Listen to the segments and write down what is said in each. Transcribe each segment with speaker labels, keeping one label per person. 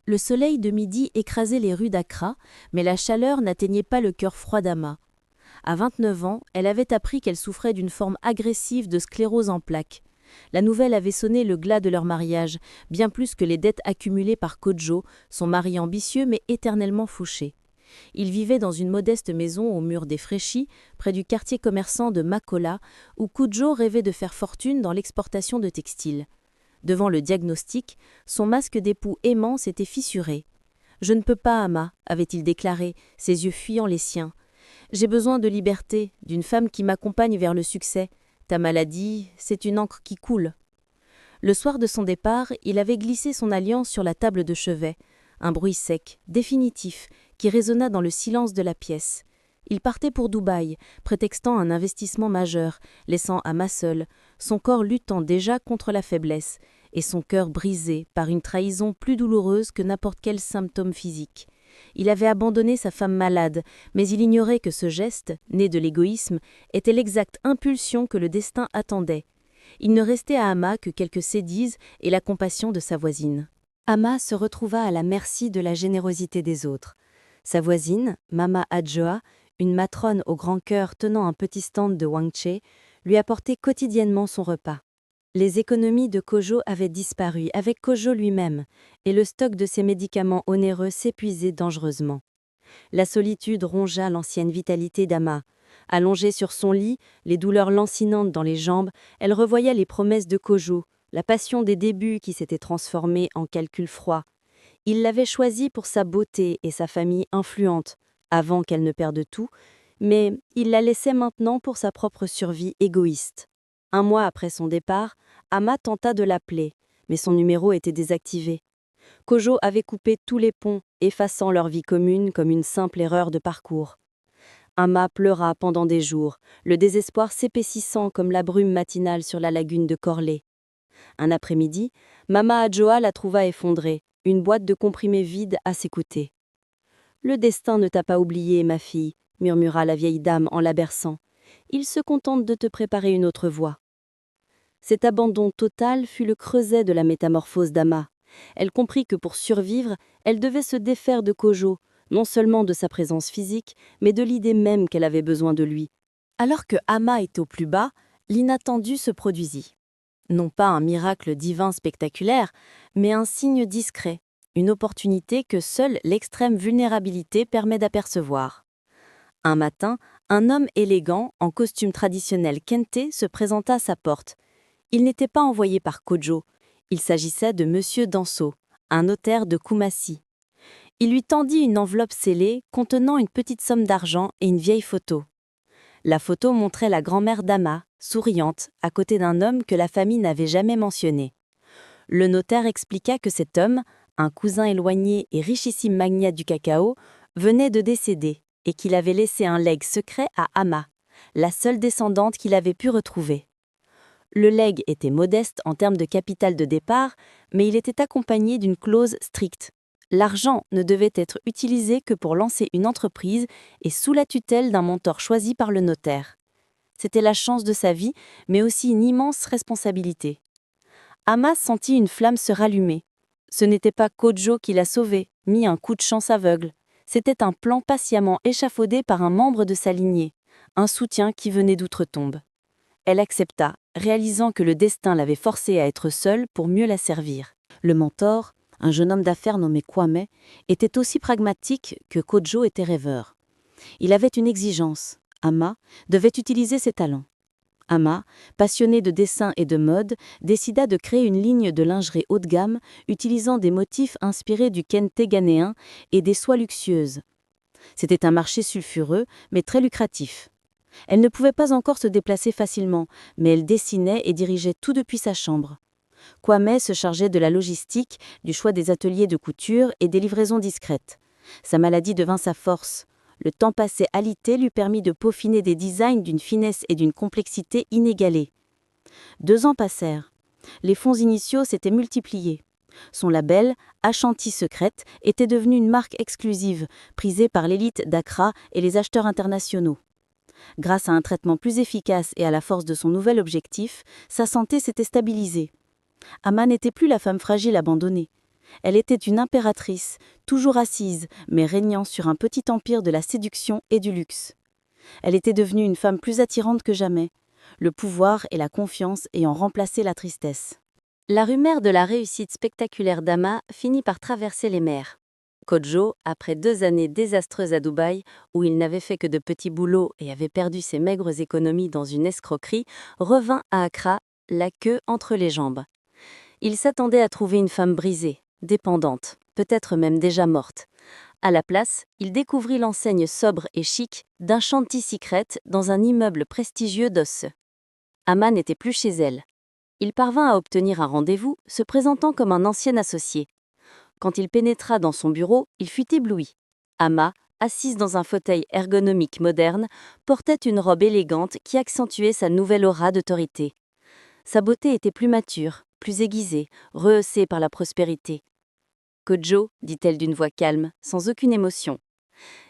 Speaker 1: Le soleil de midi écrasait les rues d'Accra, mais la chaleur n'atteignait pas le cœur froid d'Ama. À 29 ans, elle avait appris qu'elle souffrait d'une forme agressive de sclérose en plaques. La nouvelle avait sonné le glas de leur mariage, bien plus que les dettes accumulées par Kojo, son mari ambitieux mais éternellement fauché. Ils vivaient dans une modeste maison aux murs défraîchis, près du quartier commerçant de Makola, où Kojo rêvait de faire fortune dans l'exportation de textiles. Devant le diagnostic, son masque d'époux aimant s'était fissuré. « Je ne peux pas, Ama », avait-il déclaré, ses yeux fuyant les siens. « J'ai besoin de liberté, d'une femme qui m'accompagne vers le succès. Ta maladie, c'est une encre qui coule. » Le soir de son départ, il avait glissé son alliance sur la table de chevet. Un bruit sec, définitif, qui résonna dans le silence de la pièce. Il partait pour Dubaï, prétextant un investissement majeur, laissant Ama seule, son corps luttant déjà contre la faiblesse, et son cœur brisé par une trahison plus douloureuse que n'importe quel symptôme physique. Il avait abandonné sa femme malade, mais il ignorait que ce geste, né de l'égoïsme, était l'exacte impulsion que le destin attendait. Il ne restait à Ama que quelques cédises et la compassion de sa voisine. Ama se retrouva à la merci de la générosité des autres. Sa voisine, Mama Adjoa, une matrone au grand cœur tenant un petit stand de wangche, lui apportait quotidiennement son repas. Les économies de Kojo avaient disparu avec Kojo lui-même, et le stock de ses médicaments onéreux s'épuisait dangereusement. La solitude rongea l'ancienne vitalité d'Ama. Allongée sur son lit, les douleurs lancinantes dans les jambes, elle revoyait les promesses de Kojo, la passion des débuts qui s'était transformée en calcul froid. Il l'avait choisie pour sa beauté et sa famille influente, avant qu'elle ne perde tout, mais il la laissait maintenant pour sa propre survie égoïste. Un mois après son départ, Ama tenta de l'appeler, mais son numéro était désactivé. Kojo avait coupé tous les ponts, effaçant leur vie commune comme une simple erreur de parcours. Ama pleura pendant des jours, le désespoir s'épaississant comme la brume matinale sur la lagune de Corlay. Un après-midi, Mama Adjoa la trouva effondrée, une boîte de comprimés vide à ses côtés. « Le destin ne t'a pas oubliée, ma fille », murmura la vieille dame en la berçant. « Il se contente de te préparer une autre voie. » Cet abandon total fut le creuset de la métamorphose d'Ama. Elle comprit que pour survivre, elle devait se défaire de Kojo, non seulement de sa présence physique, mais de l'idée même qu'elle avait besoin de lui. Alors que Ama était au plus bas, l'inattendu se produisit. Non pas un miracle divin spectaculaire, mais un signe discret, une opportunité que seule l'extrême vulnérabilité permet d'apercevoir. Un matin, un homme élégant, en costume traditionnel kente, se présenta à sa porte. Il n'était pas envoyé par Kojo. Il s'agissait de Monsieur Danso, un notaire de Kumasi. Il lui tendit une enveloppe scellée contenant une petite somme d'argent et une vieille photo. La photo montrait la grand-mère d'Ama, souriante, à côté d'un homme que la famille n'avait jamais mentionné. Le notaire expliqua que cet homme, un cousin éloigné et richissime magnat du cacao, venait de décéder et qu'il avait laissé un legs secret à Ama, la seule descendante qu'il avait pu retrouver. Le legs était modeste en termes de capital de départ, mais il était accompagné d'une clause stricte. L'argent ne devait être utilisé que pour lancer une entreprise et sous la tutelle d'un mentor choisi par le notaire. C'était la chance de sa vie, mais aussi une immense responsabilité. Ama sentit une flamme se rallumer. Ce n'était pas Kojo qui l'a sauvée, ni un coup de chance aveugle. C'était un plan patiemment échafaudé par un membre de sa lignée, un soutien qui venait d'outre-tombe. Elle accepta, réalisant que le destin l'avait forcée à être seule pour mieux la servir. Le mentor, un jeune homme d'affaires nommé Kwame, était aussi pragmatique que Kojo était rêveur. Il avait une exigence. Ama devait utiliser ses talents. Ama, passionné de dessin et de mode, décida de créer une ligne de lingerie haut de gamme utilisant des motifs inspirés du kente ghanéen et des soies luxueuses. C'était un marché sulfureux, mais très lucratif. Elle ne pouvait pas encore se déplacer facilement, mais elle dessinait et dirigeait tout depuis sa chambre. Kwame se chargeait de la logistique, du choix des ateliers de couture et des livraisons discrètes. Sa maladie devint sa force. Le temps passé alité lui permit de peaufiner des designs d'une finesse et d'une complexité inégalées. 2 ans passèrent. Les fonds initiaux s'étaient multipliés. Son label, Ashanti Secrète, était devenu une marque exclusive, prisée par l'élite d'Accra et les acheteurs internationaux. Grâce à un traitement plus efficace et à la force de son nouvel objectif, sa santé s'était stabilisée. Ama n'était plus la femme fragile abandonnée. Elle était une impératrice, toujours assise, mais régnant sur un petit empire de la séduction et du luxe. Elle était devenue une femme plus attirante que jamais, le pouvoir et la confiance ayant remplacé la tristesse. La rumeur de la réussite spectaculaire d'Ama finit par traverser les mers. Kodjo, après 2 années désastreuses à Dubaï, où il n'avait fait que de petits boulots et avait perdu ses maigres économies dans une escroquerie, revint à Accra, la queue entre les jambes. Il s'attendait à trouver une femme brisée, dépendante, peut-être même déjà morte. À la place, il découvrit l'enseigne sobre et chic d'un Shanty Secret dans un immeuble prestigieux d'Oss. Ama n'était plus chez elle. Il parvint à obtenir un rendez-vous, se présentant comme un ancien associé. Quand il pénétra dans son bureau, il fut ébloui. Ama, assise dans un fauteuil ergonomique moderne, portait une robe élégante qui accentuait sa nouvelle aura d'autorité. Sa beauté était plus mature, plus aiguisée, rehaussée par la prospérité. « Kodjo », dit-elle d'une voix calme, sans aucune émotion.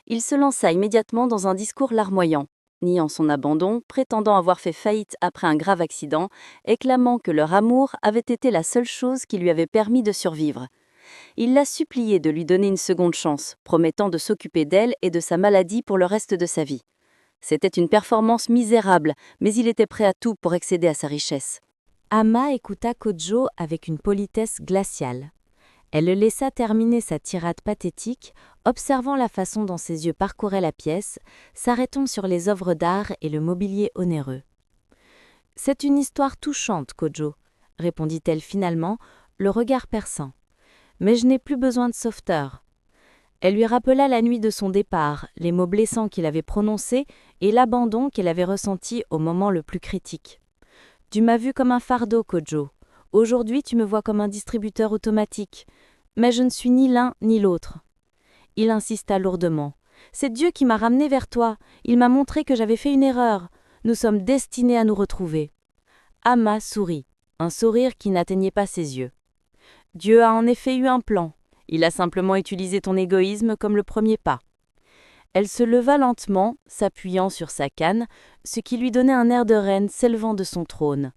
Speaker 1: Il se lança immédiatement dans un discours larmoyant, niant son abandon, prétendant avoir fait faillite après un grave accident, et clamant que leur amour avait été la seule chose qui lui avait permis de survivre. Il l'a suppliée de lui donner une seconde chance, promettant de s'occuper d'elle et de sa maladie pour le reste de sa vie. C'était une performance misérable, mais il était prêt à tout pour accéder à sa richesse. Ama écouta Kodjo avec une politesse glaciale. Elle le laissa terminer sa tirade pathétique, observant la façon dont ses yeux parcouraient la pièce, s'arrêtant sur les œuvres d'art et le mobilier onéreux. « C'est une histoire touchante, Kodjo, » répondit-elle finalement, le regard perçant. « Mais je n'ai plus besoin de sauveteur. » Elle lui rappela la nuit de son départ, les mots blessants qu'il avait prononcés et l'abandon qu'elle avait ressenti au moment le plus critique. « Tu m'as vu comme un fardeau, Kodjo. Aujourd'hui, tu me vois comme un distributeur automatique. Mais je ne suis ni l'un ni l'autre. » Il insista lourdement. « C'est Dieu qui m'a ramené vers toi. Il m'a montré que j'avais fait une erreur. Nous sommes destinés à nous retrouver. » Ama sourit, un sourire qui n'atteignait pas ses yeux. « Dieu a en effet eu un plan. Il a simplement utilisé ton égoïsme comme le premier pas. » Elle se leva lentement, s'appuyant sur sa canne, ce qui lui donnait un air de reine s'élevant de son trône.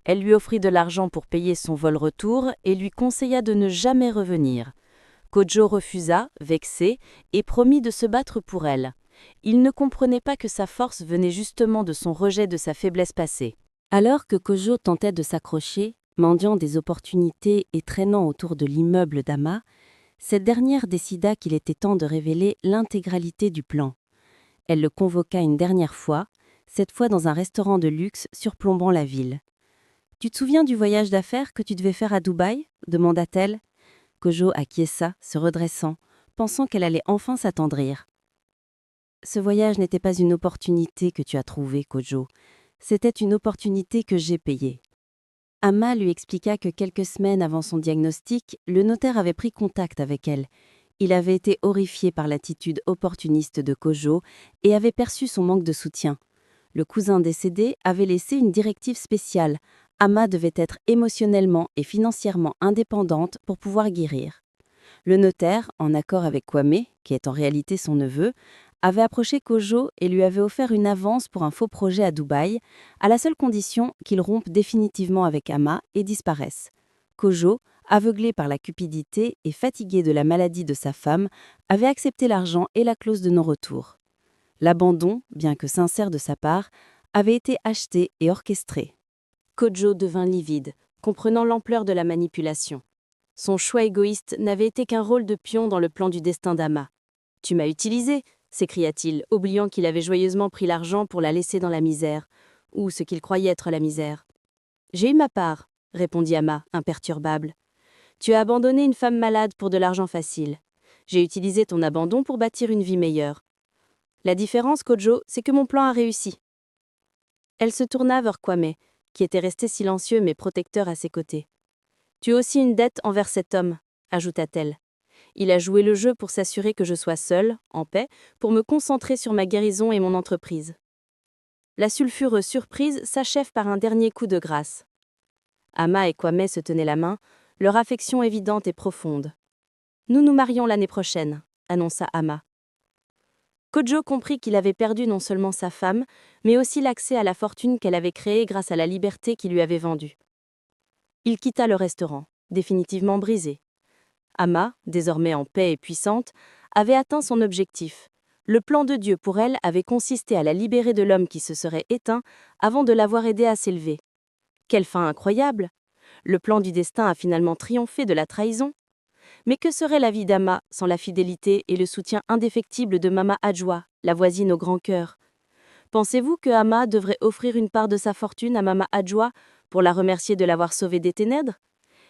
Speaker 1: Elle lui offrit de l'argent pour payer son vol retour et lui conseilla de ne jamais revenir. Kodjo refusa, vexé, et promit de se battre pour elle. Il ne comprenait pas que sa force venait justement de son rejet de sa faiblesse passée. Alors que Kodjo tentait de s'accrocher, mendiant des opportunités et traînant autour de l'immeuble d'Ama, cette dernière décida qu'il était temps de révéler l'intégralité du plan. Elle le convoqua une dernière fois, cette fois dans un restaurant de luxe surplombant la ville. « Tu te souviens du voyage d'affaires que tu devais faire à Dubaï ?» demanda-t-elle. Kodjo acquiesça, se redressant, pensant qu'elle allait enfin s'attendrir. « Ce voyage n'était pas une opportunité que tu as trouvée, Kodjo. C'était une opportunité que j'ai payée. » Ama lui expliqua que quelques semaines avant son diagnostic, le notaire avait pris contact avec elle. Il avait été horrifié par l'attitude opportuniste de Kodjo et avait perçu son manque de soutien. Le cousin décédé avait laissé une directive spéciale. Ama devait être émotionnellement et financièrement indépendante pour pouvoir guérir. Le notaire, en accord avec Kwame, qui est en réalité son neveu, avait approché Kodjo et lui avait offert une avance pour un faux projet à Dubaï, à la seule condition qu'il rompe définitivement avec Ama et disparaisse. Kodjo, aveuglé par la cupidité et fatigué de la maladie de sa femme, avait accepté l'argent et la clause de non-retour. L'abandon, bien que sincère de sa part, avait été acheté et orchestré. Kodjo devint livide, comprenant l'ampleur de la manipulation. Son choix égoïste n'avait été qu'un rôle de pion dans le plan du destin d'Ama. « Tu m'as utilisé !» s'écria-t-il, oubliant qu'il avait joyeusement pris l'argent pour la laisser dans la misère, ou ce qu'il croyait être la misère. « J'ai eu ma part, » répondit Ama, imperturbable. « Tu as abandonné une femme malade pour de l'argent facile. J'ai utilisé ton abandon pour bâtir une vie meilleure. La différence, Kodjo, c'est que mon plan a réussi. » Elle se tourna vers Kwame, qui était resté silencieux mais protecteur à ses côtés. « Tu as aussi une dette envers cet homme, » ajouta-t-elle. « Il a joué le jeu pour s'assurer que je sois seule, en paix, pour me concentrer sur ma guérison et mon entreprise. » La sulfureuse surprise s'achève par un dernier coup de grâce. Ama et Kwame se tenaient la main, leur affection évidente et profonde. « Nous nous marions l'année prochaine, » annonça Ama. Kodjo comprit qu'il avait perdu non seulement sa femme, mais aussi l'accès à la fortune qu'elle avait créée grâce à la liberté qu'il lui avait vendue. Il quitta le restaurant, définitivement brisé. Amma, désormais en paix et puissante, avait atteint son objectif. Le plan de Dieu pour elle avait consisté à la libérer de l'homme qui se serait éteint avant de l'avoir aidée à s'élever. Quelle fin incroyable! Le plan du destin a finalement triomphé de la trahison. Mais que serait la vie d'Amma sans la fidélité et le soutien indéfectible de Mama Adjoa, la voisine au grand cœur? Pensez-vous que Amma devrait offrir une part de sa fortune à Mama Adjoa pour la remercier de l'avoir sauvée des ténèbres?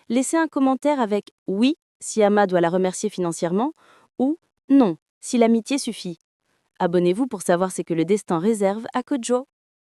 Speaker 1: Laissez un commentaire avec «oui» si Amma doit la remercier financièrement ou «non» si l'amitié suffit. Abonnez-vous pour savoir ce que le destin réserve à Kojo.